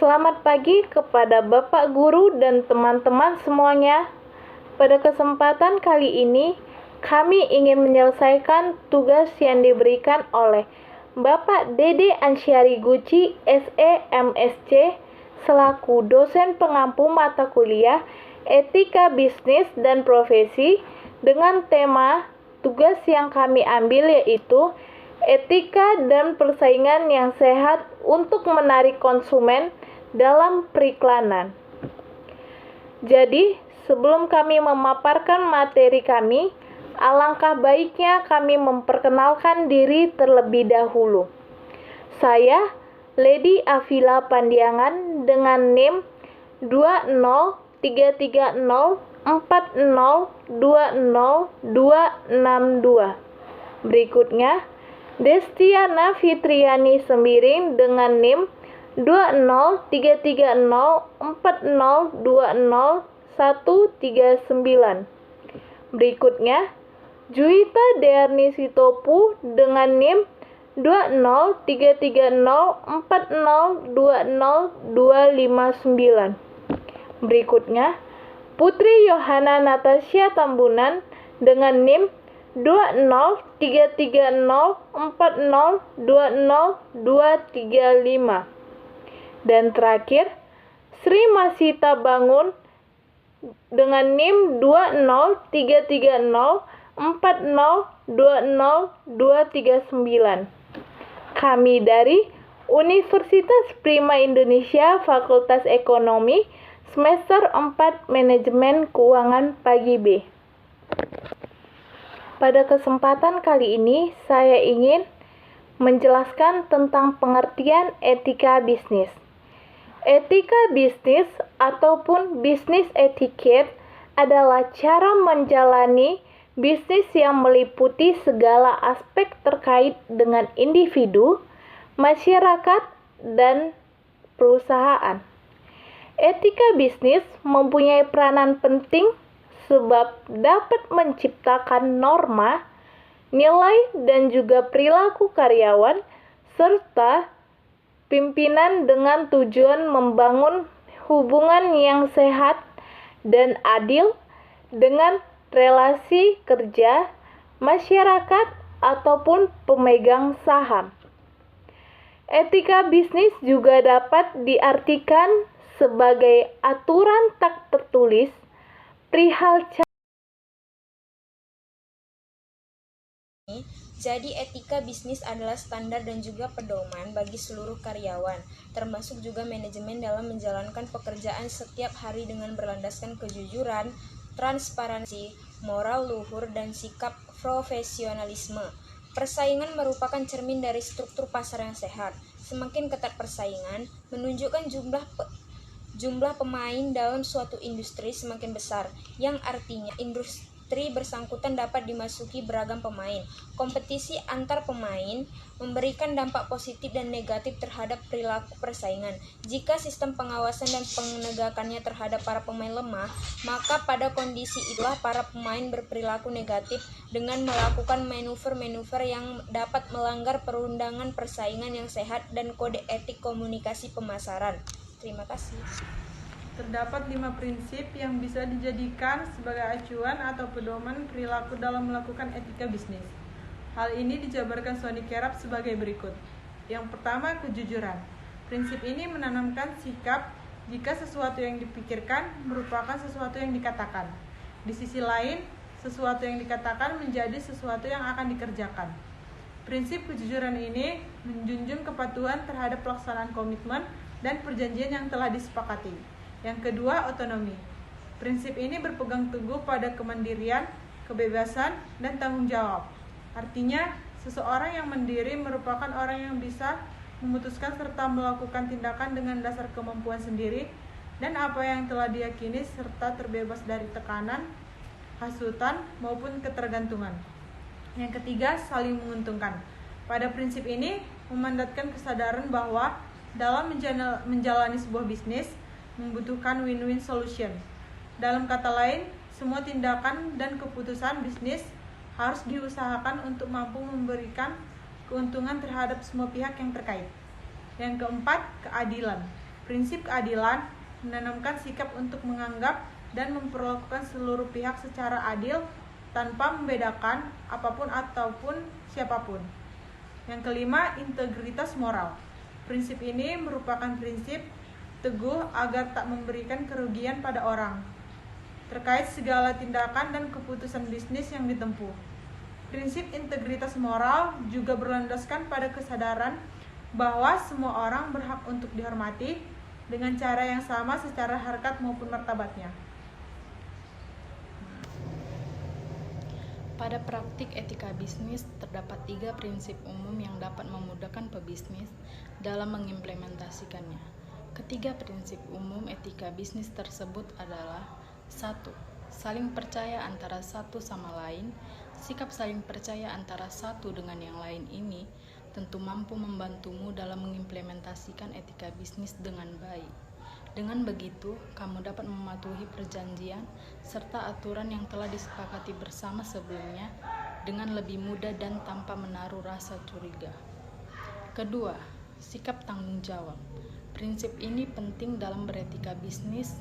Selamat pagi kepada Bapak Guru dan teman-teman semuanya. Pada kesempatan kali ini, kami ingin menyelesaikan tugas yang diberikan oleh Bapak Dede Ansyari Guci, SE MSc, selaku dosen pengampu mata kuliah Etika Bisnis dan Profesi dengan tema tugas yang kami ambil yaitu Etika dan Persaingan yang Sehat untuk Menarik Konsumen dalam Periklanan. Jadi, sebelum kami memaparkan materi kami, alangkah baiknya kami memperkenalkan diri terlebih dahulu. Saya, Lady Afila Pandiangan dengan NIM 20334020262. Berikutnya, Destiana Fitriani Sembiring dengan NIM 20304020139. Berikutnya, Juwita Dearni Sitopu dengan NIM 20334020259. Berikutnya, Putri Yohana Natasha Tambunan dengan NIM 20334020235. Dan terakhir, Sri Masita Bangun dengan NIM 20304020239. Kami dari Universitas Prima Indonesia Fakultas Ekonomi, semester 4 Manajemen Keuangan Pagi B. Pada kesempatan kali ini, saya ingin menjelaskan tentang pengertian etika bisnis. Etika bisnis ataupun business etiquette adalah cara menjalani bisnis yang meliputi segala aspek terkait dengan individu, masyarakat, dan perusahaan. Etika bisnis mempunyai peranan penting sebab dapat menciptakan norma, nilai, dan juga perilaku karyawan, serta pimpinan dengan tujuan membangun hubungan yang sehat dan adil dengan relasi kerja, masyarakat, ataupun pemegang saham. Etika bisnis juga dapat diartikan sebagai aturan tak tertulis perihal Jadi etika bisnis adalah standar dan juga pedoman bagi seluruh karyawan, termasuk juga manajemen dalam menjalankan pekerjaan setiap hari dengan berlandaskan kejujuran, transparansi, moral luhur, dan sikap profesionalisme. Persaingan merupakan cermin dari struktur pasar yang sehat. Semakin ketat persaingan, menunjukkan jumlah pemain dalam suatu industri semakin besar, yang artinya industri bersangkutan dapat dimasuki beragam pemain. Kompetisi antar pemain memberikan dampak positif dan negatif terhadap perilaku persaingan. Jika sistem pengawasan dan penegakannya terhadap para pemain lemah, maka pada kondisi itulah para pemain berperilaku negatif dengan melakukan manuver-manuver yang dapat melanggar perundangan persaingan yang sehat dan kode etik komunikasi pemasaran. Terima kasih. Terdapat 5 prinsip yang bisa dijadikan sebagai acuan atau pedoman perilaku dalam melakukan etika bisnis. Hal ini dijabarkan Sony Kerap sebagai berikut. Yang pertama, kejujuran. Prinsip ini menanamkan sikap jika sesuatu yang dipikirkan merupakan sesuatu yang dikatakan. Di sisi lain, sesuatu yang dikatakan menjadi sesuatu yang akan dikerjakan. Prinsip kejujuran ini menjunjung kepatuhan terhadap pelaksanaan komitmen dan perjanjian yang telah disepakati. Yang kedua, otonomi. Prinsip ini berpegang teguh pada kemandirian, kebebasan, dan tanggung jawab. Artinya, seseorang yang mandiri merupakan orang yang bisa memutuskan serta melakukan tindakan dengan dasar kemampuan sendiri dan apa yang telah diyakini serta terbebas dari tekanan, hasutan, maupun ketergantungan. Yang ketiga, saling menguntungkan. Pada prinsip ini, memandatkan kesadaran bahwa dalam menjalani sebuah bisnis, membutuhkan win-win solution. Dalam kata lain, semua tindakan dan keputusan bisnis harus diusahakan untuk mampu memberikan keuntungan terhadap semua pihak yang terkait. Yang keempat, keadilan. Prinsip keadilan menanamkan sikap untuk menganggap dan memperlakukan seluruh pihak secara adil tanpa membedakan apapun ataupun siapapun. Yang kelima, integritas moral. Prinsip ini merupakan prinsip teguh agar tak memberikan kerugian pada orang terkait segala tindakan dan keputusan bisnis yang ditempuh. Prinsip integritas moral juga berlandaskan pada kesadaran bahwa semua orang berhak untuk dihormati dengan cara yang sama secara harkat maupun martabatnya. Pada praktik etika bisnis, terdapat 3 prinsip umum yang dapat memudahkan pebisnis dalam mengimplementasikannya. Ketiga prinsip umum etika bisnis tersebut adalah: 1. Saling percaya antara satu sama lain. Sikap saling percaya antara satu dengan yang lain ini tentu mampu membantumu dalam mengimplementasikan etika bisnis dengan baik. Dengan begitu, kamu dapat mematuhi perjanjian serta aturan yang telah disepakati bersama sebelumnya dengan lebih mudah dan tanpa menaruh rasa curiga. Kedua, sikap tanggung jawab. Prinsip ini penting dalam beretika bisnis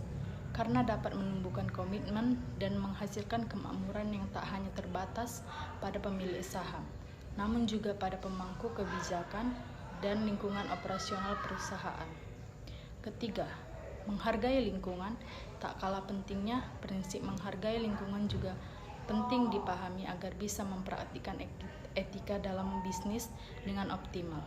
karena dapat menumbuhkan komitmen dan menghasilkan kemakmuran yang tak hanya terbatas pada pemilik saham, namun juga pada pemangku kebijakan dan lingkungan operasional perusahaan. Ketiga, menghargai lingkungan. Tak kalah pentingnya, prinsip menghargai lingkungan juga penting dipahami agar bisa mempraktikkan etika dalam bisnis dengan optimal.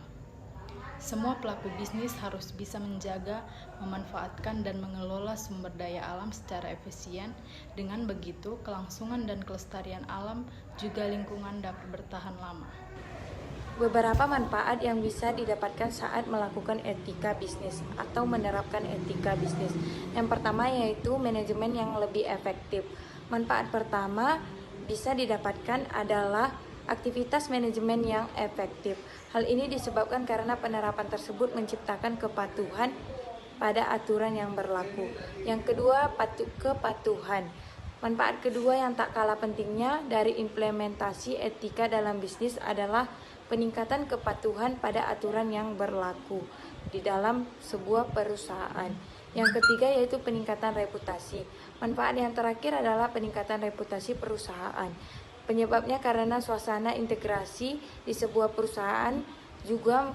Semua pelaku bisnis harus bisa menjaga, memanfaatkan, dan mengelola sumber daya alam secara efisien. Dengan begitu, kelangsungan dan kelestarian alam juga lingkungan dapat bertahan lama. Beberapa manfaat yang bisa didapatkan saat melakukan etika bisnis atau menerapkan etika bisnis. Yang pertama yaitu manajemen yang lebih efektif. Manfaat pertama bisa didapatkan adalah aktivitas manajemen yang efektif. Hal ini disebabkan karena penerapan tersebut menciptakan kepatuhan pada aturan yang berlaku. Yang kedua, kepatuhan. Manfaat kedua yang tak kalah pentingnya dari implementasi etika dalam bisnis adalah peningkatan kepatuhan pada aturan yang berlaku di dalam sebuah perusahaan. Yang ketiga yaitu peningkatan reputasi. Manfaat yang terakhir adalah peningkatan reputasi perusahaan. Penyebabnya karena suasana integrasi di sebuah perusahaan juga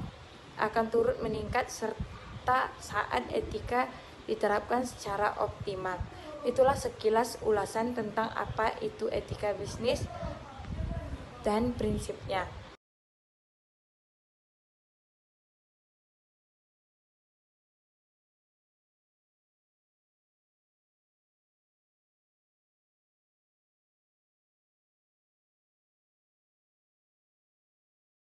akan turut meningkat serta saat etika diterapkan secara optimal. Itulah sekilas ulasan tentang apa itu etika bisnis dan prinsipnya.